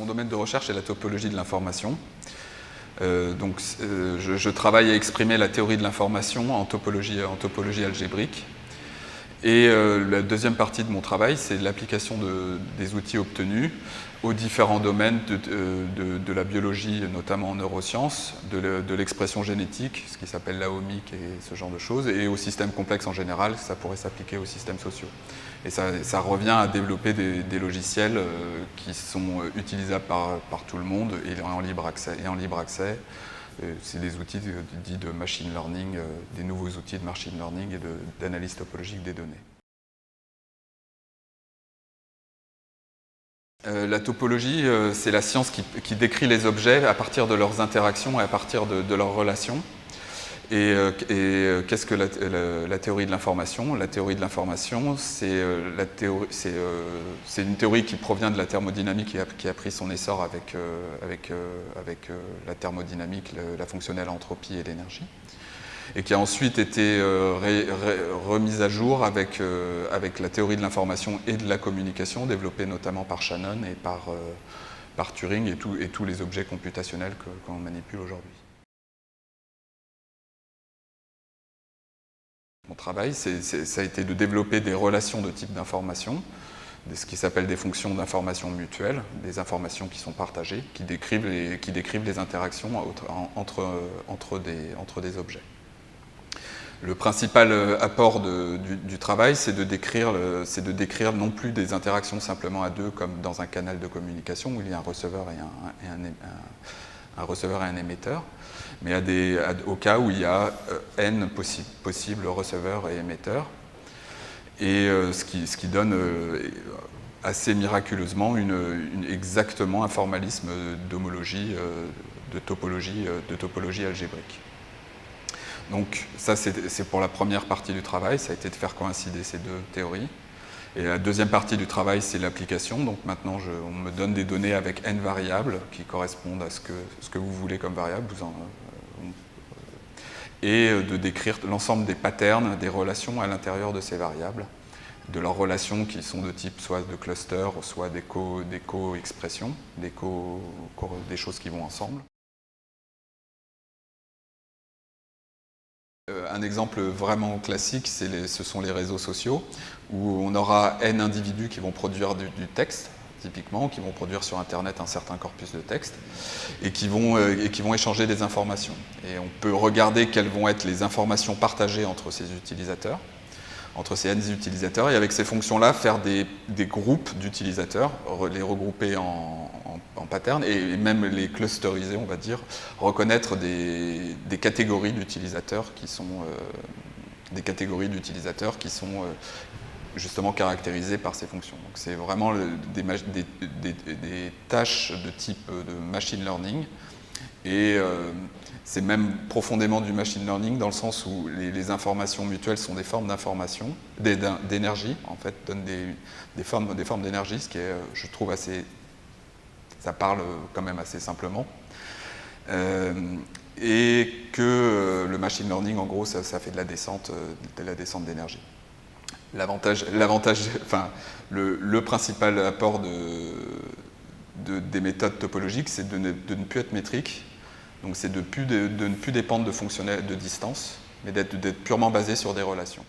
Mon domaine de recherche est la topologie de l'information. Je travaille à exprimer la théorie de l'information en topologie algébrique. Et la deuxième partie de mon travail, c'est l'application des outils obtenus aux différents domaines de la biologie, notamment en neurosciences, de l'expression génétique, ce qui s'appelle l'AOMIC et ce genre de choses, et aux systèmes complexes en général, ça pourrait s'appliquer aux systèmes sociaux. Et ça revient à développer des logiciels qui sont utilisables par tout le monde et en libre accès. C'est des outils dits de machine learning, des nouveaux outils de machine learning et d'analyse topologique des données. La topologie, c'est la science qui décrit les objets à partir de leurs interactions et à partir de leurs relations. Et qu'est-ce que la théorie de l'information? La théorie de l'information, c'est une théorie qui provient de la thermodynamique qui a pris son essor avec la thermodynamique, la fonctionnelle entropie et l'énergie, et qui a ensuite été remise à jour avec la théorie de l'information et de la communication, développée notamment par Shannon et par Turing et tous les objets computationnels qu'on manipule aujourd'hui. Mon travail, ça a été de développer des relations de type d'information, ce qui s'appelle des fonctions d'information mutuelles, des informations qui sont partagées, qui décrivent les interactions entre des objets. Le principal apport du travail, c'est de décrire non plus des interactions simplement à deux, comme dans un canal de communication où il y a un receveur et un émetteur, mais au cas où il y a n possibles receveurs et émetteurs, et ce qui donne assez miraculeusement exactement un formalisme d'homologie, de topologie algébrique. Donc ça, c'est pour la première partie du travail, ça a été de faire coïncider ces deux théories. Et la deuxième partie du travail, c'est l'application. Donc maintenant, on me donne des données avec n variables qui correspondent à ce que vous voulez comme variable, et de décrire l'ensemble des patterns, des relations à l'intérieur de ces variables, de leurs relations qui sont de type soit de cluster, soit des co-expressions, des choses qui vont ensemble. Un exemple vraiment classique, ce sont les réseaux sociaux, où on aura n individus qui vont produire du texte, typiquement, qui vont produire sur Internet un certain corpus de texte, et qui vont échanger des informations. Et on peut regarder quelles vont être les informations partagées entre ces utilisateurs, entre ces n utilisateurs, et avec ces fonctions-là, faire des groupes d'utilisateurs, les regrouper en patterns, et même les clusteriser, on va dire, reconnaître des catégories d'utilisateurs qui sont justement caractérisées par ces fonctions. Donc c'est vraiment des tâches de type de machine learning, et c'est même profondément du machine learning dans le sens où les informations mutuelles sont des formes d'information, d'énergie, en fait, donnent des formes d'énergie, ce qui est, je trouve, ça parle quand même assez simplement. Et que le machine learning, en gros, ça fait de la descente d'énergie. Le principal apport des méthodes topologiques, c'est de ne plus être métrique. Donc c'est de ne plus dépendre de fonctionnels de distance, mais d'être purement basé sur des relations.